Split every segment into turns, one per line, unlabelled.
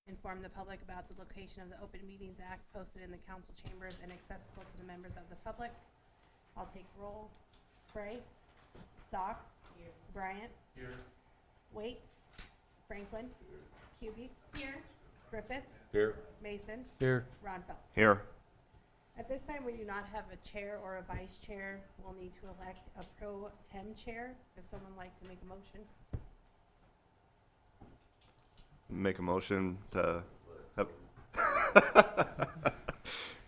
Inform the public about the location of the Open Meetings Act posted in the council chambers and accessible to the members of the public. I'll take roll. Spray. Sock. Here. Bryant.
Here.
Waite. Franklin. Here. Cubey. Here. Griffith.
Here.
Mason.
Here.
Ronfeld.
Here.
At this time, we do not have a chair or a vice chair. We'll need to elect a pro tem chair. If someone would like to make a motion.
Make a motion to.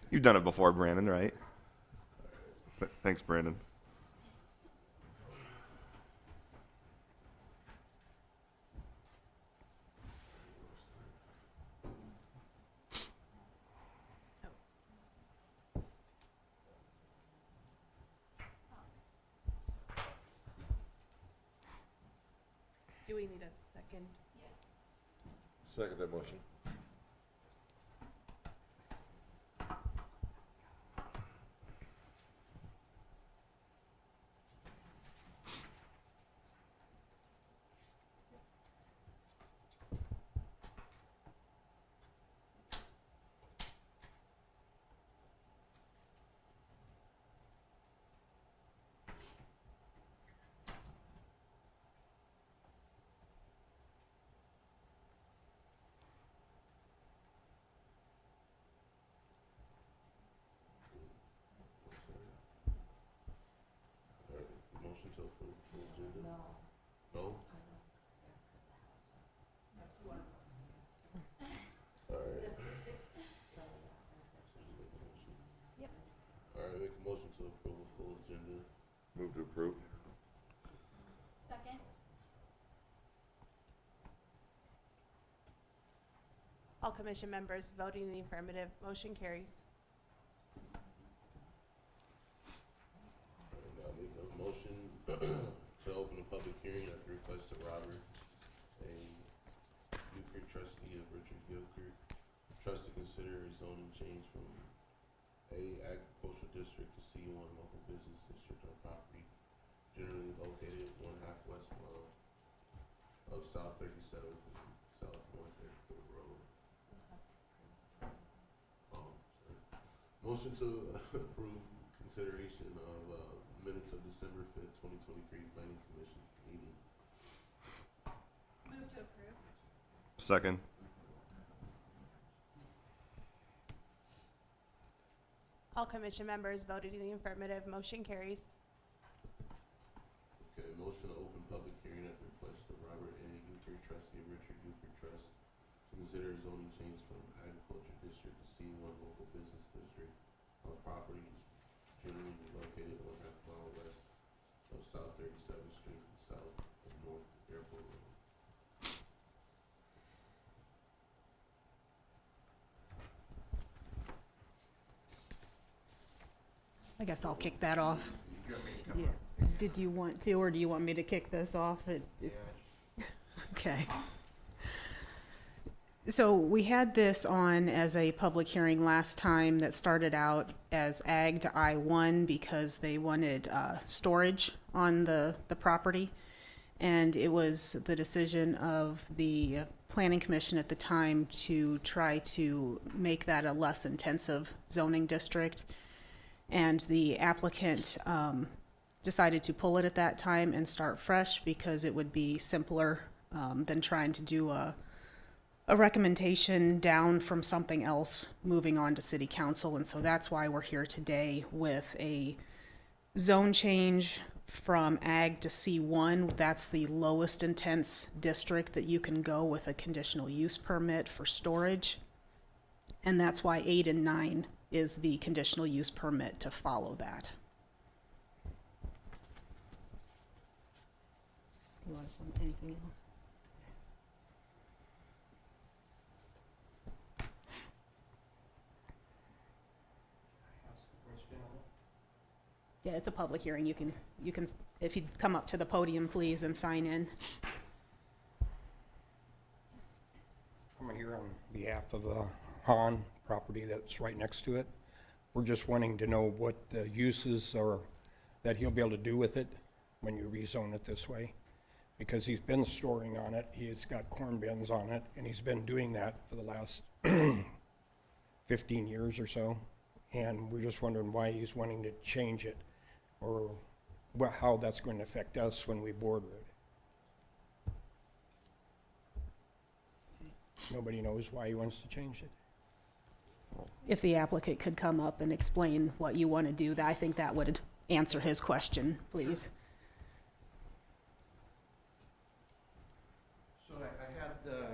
You've done it before, Brandon, right? Thanks, Brandon.
Do we need a second?
Second that motion. Motion to approve full agenda? No. No? Alright.
Yep.
Alright, make a motion to approve a full agenda. Move to approve.
Second.
All commission members voting in the affirmative. Motion carries.
Alright, now I make a motion to open a public hearing at the request of Robert, a Gilkirk trustee of Richard Gilkirk, trust to consider a zoning change from A agricultural district to C1 local business district on property generally located 1/2 west mile of South 37th and South North Airport Road. Motion to approve consideration of minutes of December 5th, 2023 Planning Commission meeting.
Move to approve.
Second.
All commission members voting in the affirmative. Motion carries.
Okay, motion to open public hearing at the request of Robert A. Gilkirk, trustee of Richard Gilkirk Trust, to consider a zoning change from agriculture district to C1 local business district on property generally located 1/2 mile west of South 37th Street and south of North Airport Road.
I guess I'll kick that off. Yeah. Did you want to, or do you want me to kick this off? Okay. So we had this on as a public hearing last time that started out as Ag to I-1 because they wanted storage on the property. And it was the decision of the Planning Commission at the time to try to make that a less intensive zoning district. And the applicant decided to pull it at that time and start fresh because it would be simpler than trying to do a recommendation down from something else moving on to city council. And so that's why we're here today with a zone change from ag to C1. That's the lowest intense district that you can go with a conditional use permit for storage. And that's why 8 and 9 is the conditional use permit to follow that. You want anything else? Yeah, it's a public hearing. You can, if you come up to the podium, please, and sign in.
I'm here on behalf of Hahn property that's right next to it. We're just wanting to know what the uses are that he'll be able to do with it when you rezone it this way. because he's been storing on it. He's got corn bins on it, and he's been doing that for the last 15 years or so. And we're just wondering why he's wanting to change it, or how that's going to affect us when we border it. Nobody knows why he wants to change it.
If the applicant could come up and explain what you want to do, I think that would answer his question, please.
So I had the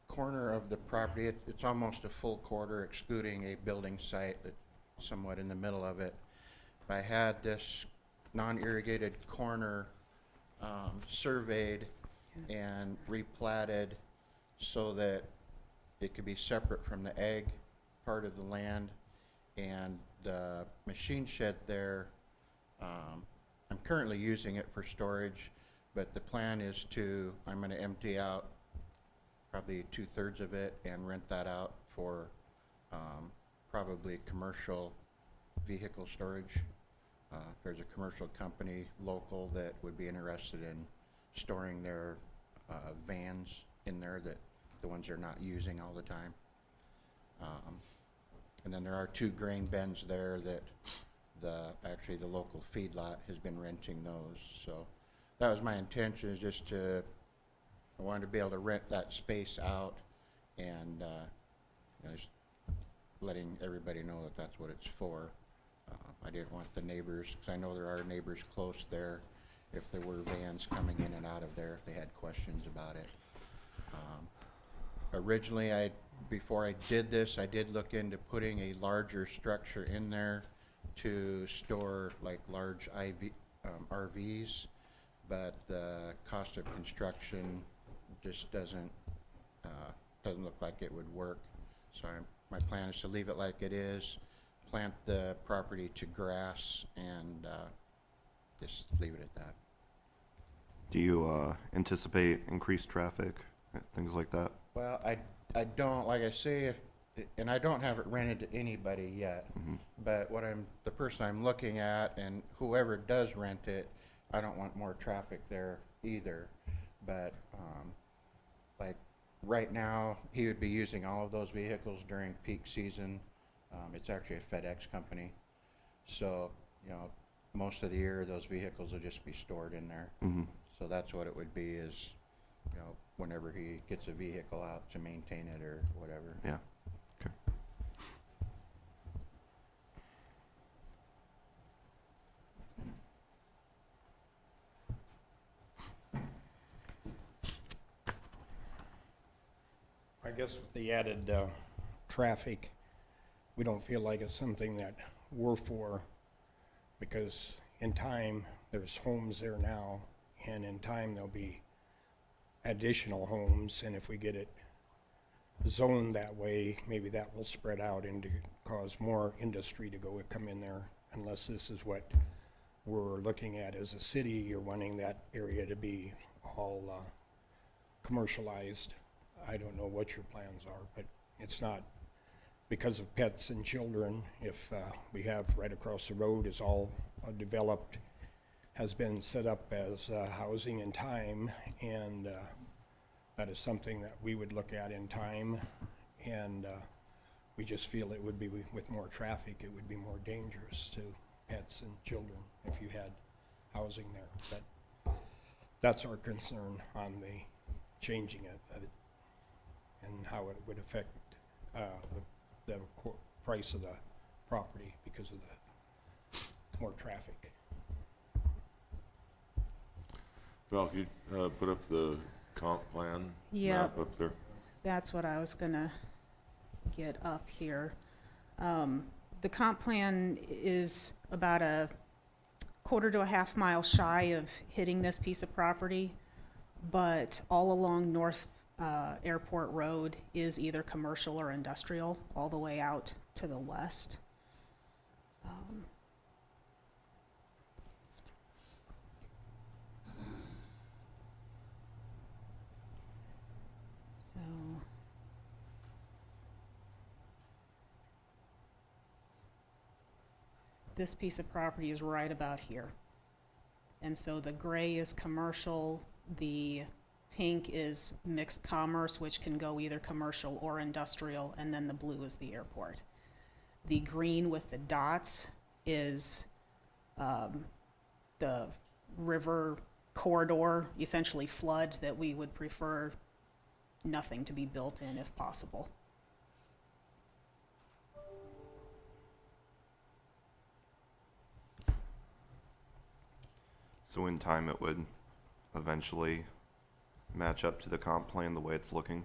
corner of the property, it's almost a full quarter excluding a building site that's somewhat in the middle of it. I had this non-irrigated corner surveyed and replatted so that it could be separate from the ag part of the land, and the machine shed there, I'm currently using it for storage, but the plan is I'm going to empty out probably 2/3 of it and rent that out for probably commercial vehicle storage. There's a commercial company local that would be interested in storing their vans in there, that the ones they're not using all the time. And then there are 2 grain bins there that actually the local feedlot has been renting those. So that was my intention, is just I wanted to be able to rent that space out, and just letting everybody know that that's what it's for. I didn't want the neighbors, because I know there are neighbors close there, if there were vans coming in and out of there, if they had questions about it. Originally, before I did this, I did look into putting a larger structure in there to store like large RVs, but the cost of construction just doesn't look like it would work. So my plan is to leave it like it is, plant the property to grass, and just leave it at that.
Do you anticipate increased traffic, things like that?
Well, I don't, like I say, and I don't have it rented to anybody yet, but the person I'm looking at, and whoever does rent it, I don't want more traffic there either. But like right now, he would be using all of those vehicles during peak season. It's actually a FedEx company, so most of the year those vehicles will just be stored in there. So that's what it would be, is whenever he gets a vehicle out to maintain it or whatever.
Yeah. Okay.
I guess with the added traffic, we don't feel like it's something that we're for, because in time, there's homes there now, and in time there'll be additional homes, and if we get it zoned that way, maybe that will spread out and cause more industry to come in there, unless this is what we're looking at as a city. You're wanting that area to be all commercialized. I don't know what your plans are, but it's not because of pets and children. If we have right across the road is all developed, has been set up as housing in time, and that is something that we would look at in time, and we just feel it would be, with more traffic, it would be more dangerous to pets and children if you had housing there. That's our concern on the changing it, and how it would affect the price of the property because of the more traffic.
Val, if you put up the comp plan
Yep.
map up there.
That's what I was gonna get up here. The comp plan is about a quarter to a half mile shy of hitting this piece of property, but all along North Airport Road is either commercial or industrial, all the way out to the west. So this piece of property is right about here. And so the gray is commercial, the pink is mixed commerce, which can go either commercial or industrial, and then the blue is the airport. The green with the dots is the river corridor, essentially flood, that we would prefer nothing to be built in if possible.
So in time, it would eventually match up to the comp plan the way it's looking?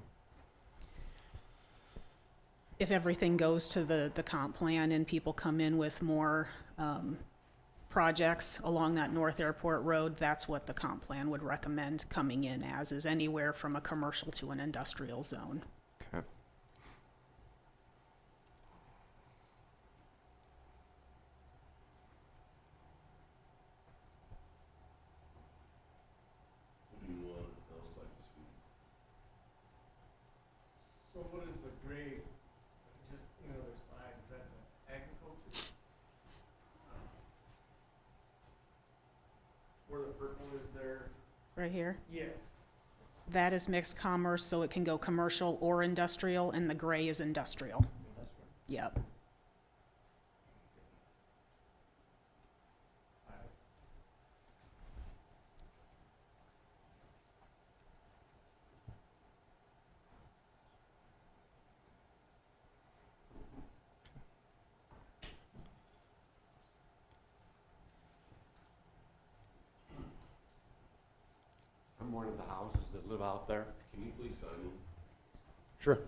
If everything goes to the comp plan and people come in with more projects along that North Airport Road, that's what the comp plan would recommend coming in as, is anywhere from a commercial to an industrial zone.
Okay.
Anyone else like to speak?
So what is the gray, just, you know, their slide, is that the agriculture? Where the purple is there?
Right here.
Yeah.
That is mixed commerce, so it can go commercial or industrial, and the gray is industrial. Yep.
I'm one of the houses that live out there.
Can you please sign in?
Sure.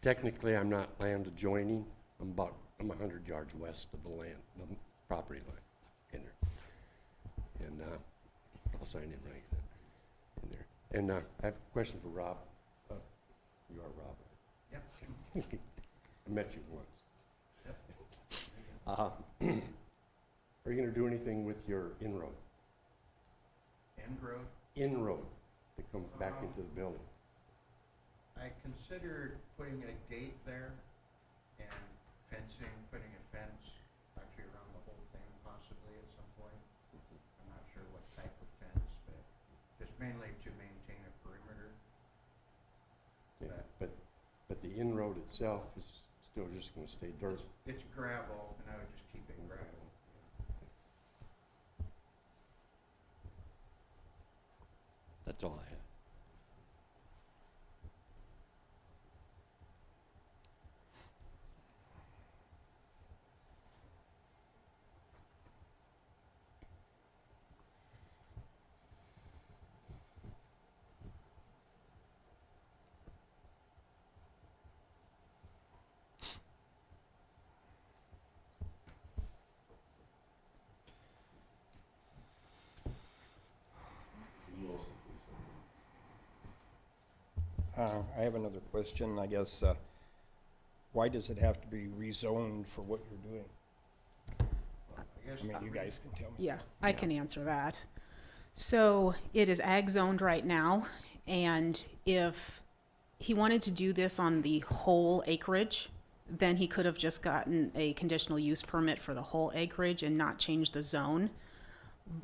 Technically, I'm not land adjoining. I'm 100 yards west of the land, the property line in there. And I'll sign in right in there. And I have a question for Rob. You are Rob.
Yep.
I met you once. Are you going to do anything with your inroad?
End road.
Inroad that comes back into the building?
I considered putting a gate there and fencing, putting a fence actually around the whole thing possibly at some point. I'm not sure what type of fence, but just mainly to maintain a perimeter.
Yeah, but the inroad itself is still just going to stay dirt.
It's gravel, and I would just keep it gravel.
That's all I have.
Can you also please sign in?
I have another question, I guess. Why does it have to be rezoned for what you're doing?
I guess
I mean, you guys can tell me.
Yeah, I can answer that. So it is ag zoned right now, and if he wanted to do this on the whole acreage, then he could have just gotten a conditional use permit for the whole acreage and not change the zone.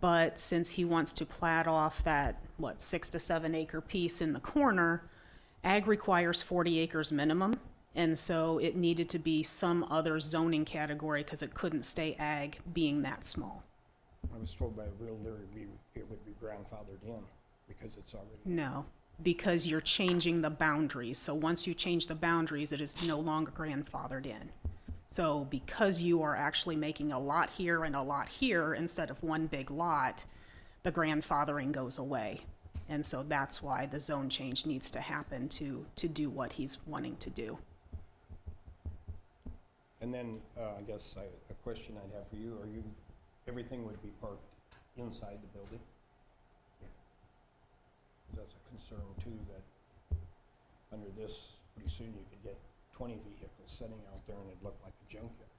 But since he wants to plat off that, 6 to 7 acre piece in the corner, ag requires 40 acres minimum. And so it needed to be some other zoning category because it couldn't stay ag being that small.
I was told by a realtor it would be grandfathered in because it's already.
No, because you're changing the boundaries. So once you change the boundaries, it is no longer grandfathered in. So because you are actually making a lot here and a lot here instead of one big lot, the grandfathering goes away. And so that's why the zone change needs to happen to do what he's wanting to do.
And then, I guess a question I'd have for you, everything would be parked inside the building?
Yeah.
'Cause that's a concern too, that under this, pretty soon you could get 20 vehicles sitting out there and it'd look like a junkyard.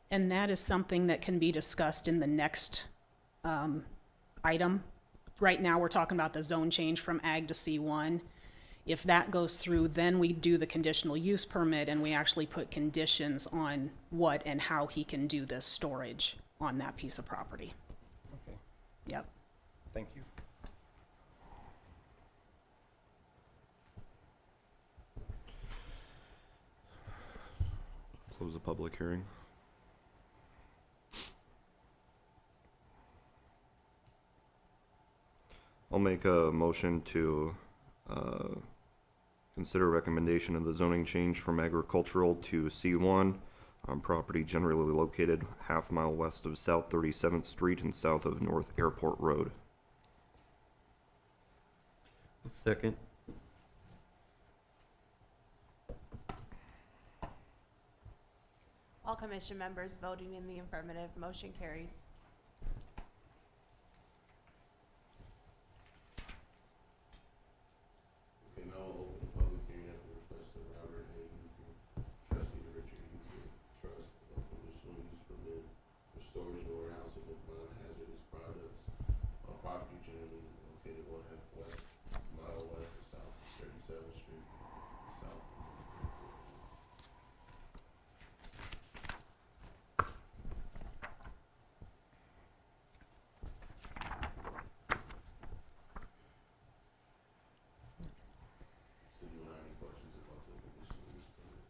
And that is something that can be discussed in the next item. Right now, we're talking about the zone change from ag to C1. If that goes through, then we do the conditional use permit and we actually put conditions on what and how he can do this storage on that piece of property.
Okay,
Yep.
thank you.
Close the public hearing. I'll make a motion to consider recommendation of the zoning change from agricultural to C1 on property generally located half-mile west of South 37th Street and south of North Airport Road.
Second.
All commission members voting in the affirmative, motion carries.
Okay, now we'll open the public hearing at the request of Robert A. Euchre, trustee of Richard Euchre Trust, of conditional use permit for storage and warehousing of non-hazardous products on property generally located 1/2 mile west of South 37th Street, south. So do you have any questions about the conditional use permit?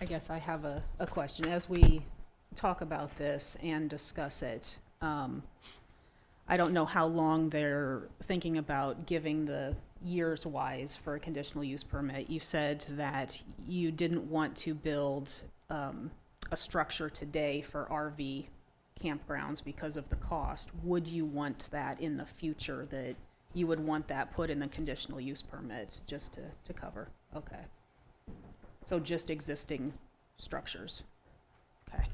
I guess I have a question. As we talk about this and discuss it, I don't know how long they're thinking about giving the years wise for a conditional use permit. You said that you didn't want to build a structure today for RV campgrounds because of the cost. Would you want that in the future, that you would want that put in the conditional use permit just to cover? Okay. So just existing structures. Okay.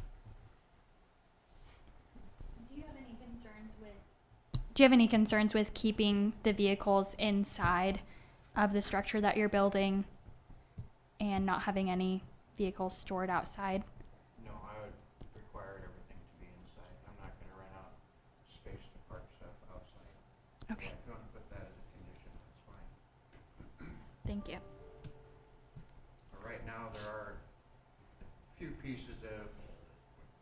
Do you have any concerns with keeping the vehicles inside of the structure that you're building and not having any vehicles stored outside?
No, I would require everything to be inside. I'm not gonna rent out space to park stuff outside.
Okay,
Yeah, if you wanna put that as a condition, that's fine.
thank you.
But right now, there are a few pieces of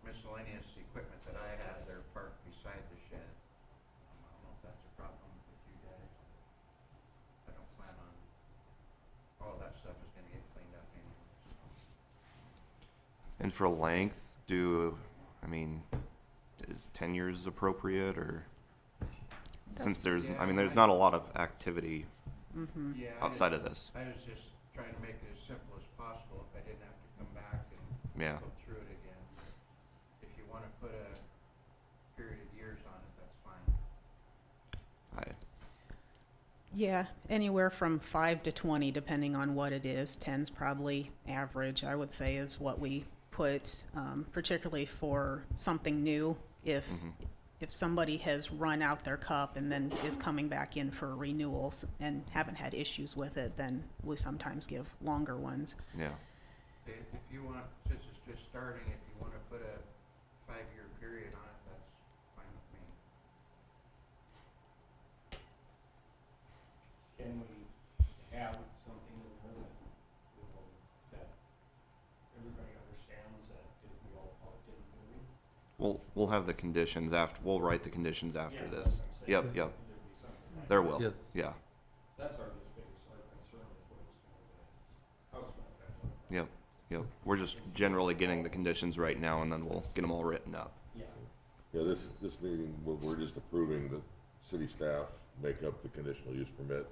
miscellaneous equipment that I have that are parked beside the shed. I don't know if that's a problem with you guys. I don't plan on, all of that stuff is gonna get cleaned up anyway, so.
And for length, is 10 years appropriate, or since there's,
Yeah,
there's not a lot of activity
Mm-hmm.
Yeah,
outside of this.
I was just trying to make it as simple as possible if I didn't have to come back and
Yeah.
go through it again. If you wanna put a period of years on it, that's fine.
Yeah, anywhere from 5 to 20, depending on what it is. 10's probably average, I would say, is what we put, particularly for something new. If somebody has run out their cup and then is coming back in for renewals and haven't had issues with it, then we sometimes give longer ones.
Yeah.
If you want, since it's just starting, if you wanna put a 5-year period on it, that's fine with me.
Can we have something in there that, that everybody understands that it'll be all parked in the building?
We'll have the conditions after, we'll write the conditions after
Yeah,
this.
that's what I'm saying.
Yep,
There'll
yep,
be something like
there
that.
will,
Yes.
yeah,
That's our just biggest concern is what it's gonna, how it's gonna affect. our-
yep, yep. We're just generally getting the conditions right now, and then we'll get them all written up.
Yeah.
Yeah, this meeting, we're just approving the city staff make up the conditional use permit.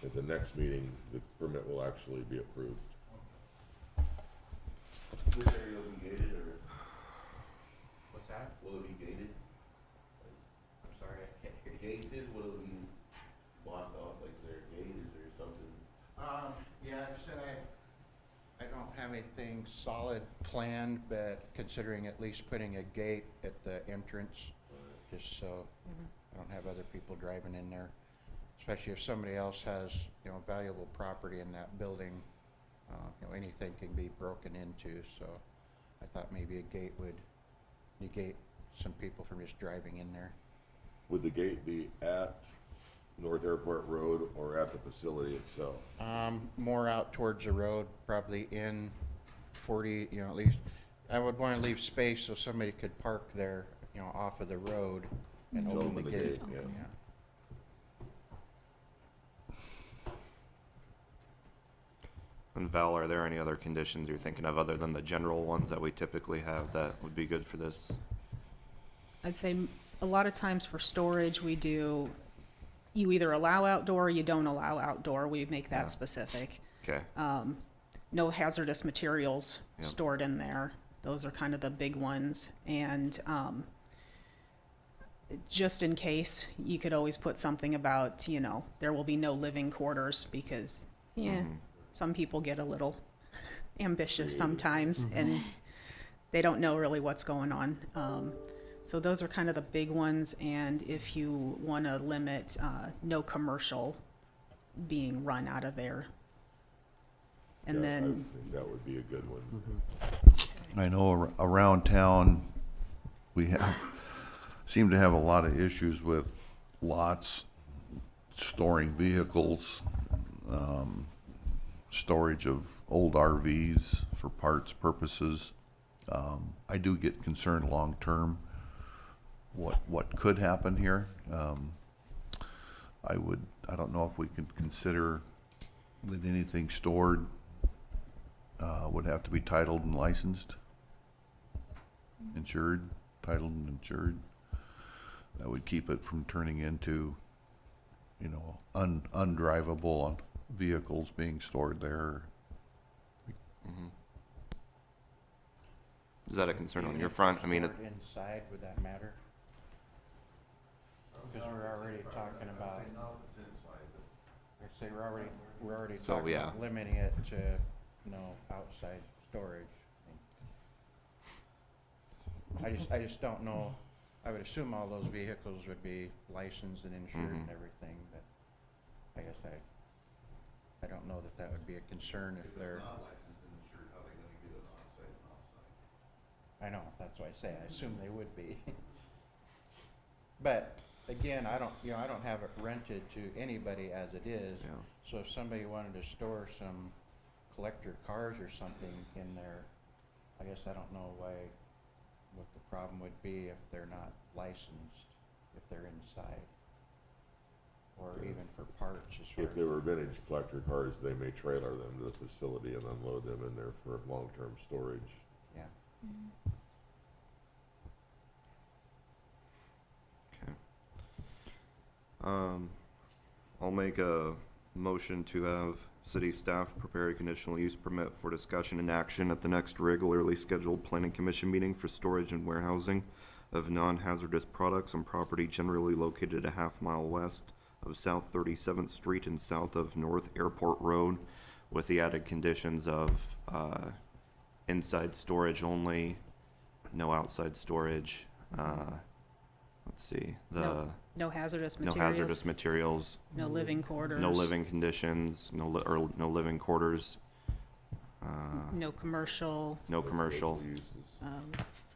At the next meeting, the permit will actually be approved.
This area will be gated, or
What's that?
will it be gated?
I'm sorry, I can't hear you.
Gated, will it be blocked off, like is there a gate, is there something?
Yeah, I said I don't have anything solid planned, but considering at least putting a gate at the entrance, just so I don't have other people driving in there. Especially if somebody else has, valuable property in that building, anything can be broken into, so I thought maybe a gate would negate some people from just driving in there.
Would the gate be at North Airport Road or at the facility itself?
More out towards the road, probably in 40, at least, I would want to leave space so somebody could park there, off of the road and
To
open the gate.
yeah.
And Val, are there any other conditions you're thinking of other than the general ones that we typically have that would be good for this?
I'd say a lot of times for storage, you either allow outdoor or you don't allow outdoor. We make that
Yeah.
specific.
Okay,
No hazardous materials
Yep.
stored in there. Those are kind of the big ones. And just in case, you could always put something about, there will be no living quarters because,
Mhm.
some people get a little ambitious sometimes and they don't know really what's going on. So those are kind of the big ones. And if you want to limit no commercial being run out of there. And
Yeah, I
then,
think that would be a good one.
I know around town, we seem to have a lot of issues with lots, storing vehicles, storage of old RVs for parts purposes. I do get concerned long-term what could happen here. I don't know if we could consider that anything stored would have to be titled and licensed, insured, titled and insured. That would keep it from turning into, undrivable vehicles being stored there.
Mhm. Is that a concern on your front? I mean,
Stored inside, would that matter? Because we're already talking about, I say we're already
So,
talking
yeah.
about limiting it to, outside storage. I just don't know. I would assume all those vehicles would be licensed and insured and everything, but I guess I don't know that would be a concern if they're.
Not licensed and insured, how are they gonna get it on-site and off-site?
I know, that's why I say, I assume they would be. But, again, I don't have it rented to anybody as it is.
yeah.
So if somebody wanted to store some collector cars or something in there, I guess I don't know what the problem would be if they're not licensed, if they're inside. Or even for parts as far
If they were vintage collector cars, they may trailer them to the facility and unload them in there for long-term storage.
yeah.
Okay. I'll make a motion to have city staff prepare a conditional use permit for discussion and action at the next regularly scheduled planning commission meeting for storage and warehousing of non-hazardous products on property generally located a half-mile west of South 37th Street and south of North Airport Road, with the added conditions of inside storage only, no outside storage. Let's see,
no hazardous
no
materials.
hazardous materials,
No living quarters.
no living conditions, no living quarters,
No commercial.
no commercial.
Uses.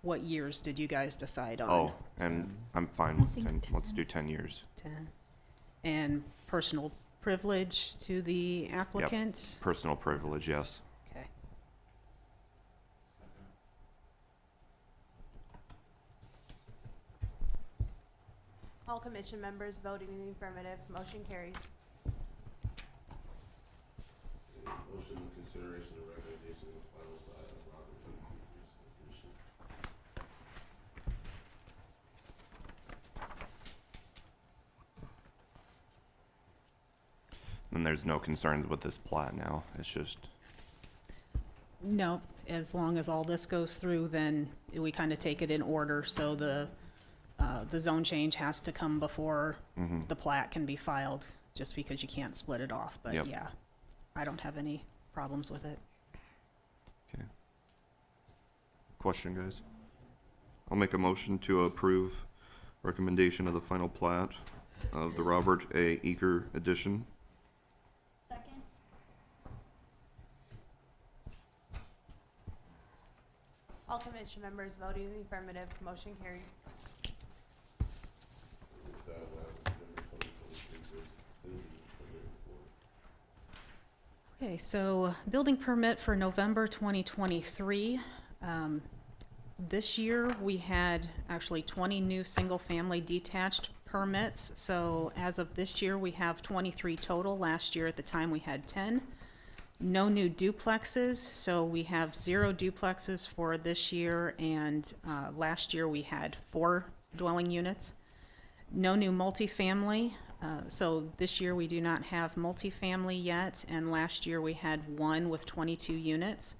What years did you guys decide on?
Oh, and I'm fine
I
with
think
10. Let's
10.
do 10 years.
10. And personal privilege to the applicant?
Personal privilege, yes.
Okay.
All commission members voting in the affirmative, motion carries.
Motion in consideration of recommendation of final plat of Robert E. Peters, commission.
And there's no concerns with this plat now. It's just,
No, as long as all this goes through, then we kind of take it in order. So the zone change has to come before
mhm.
the plat can be filed, just because you can't split it off. But
Yep.
yeah, I don't have any problems with it.
Okay. Question, guys? I'll make a motion to approve recommendation of the final plat of the Robert A. Eaker edition.
Second.
All commission members voting in the affirmative, motion carries.
With that, November 2023, bid permit report.
Okay, so building permit for November 2023. This year, we had actually 20 new single-family detached permits. So as of this year, we have 23 total. Last year at the time, we had 10. No new duplexes, so we have 0 duplexes for this year, and last year we had 4 dwelling units. No new multifamily, so this year we do not have multifamily yet, and last year we had 1 with 22 units.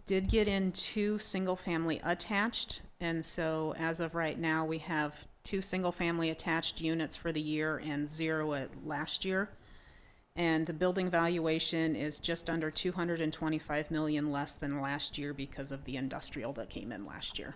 Did get in 2 single-family attached, and so as of right now, we have 2 single-family attached units for the year and 0 at last year. And the building valuation is just under 225 million less than last year because of the industrial that came in last year.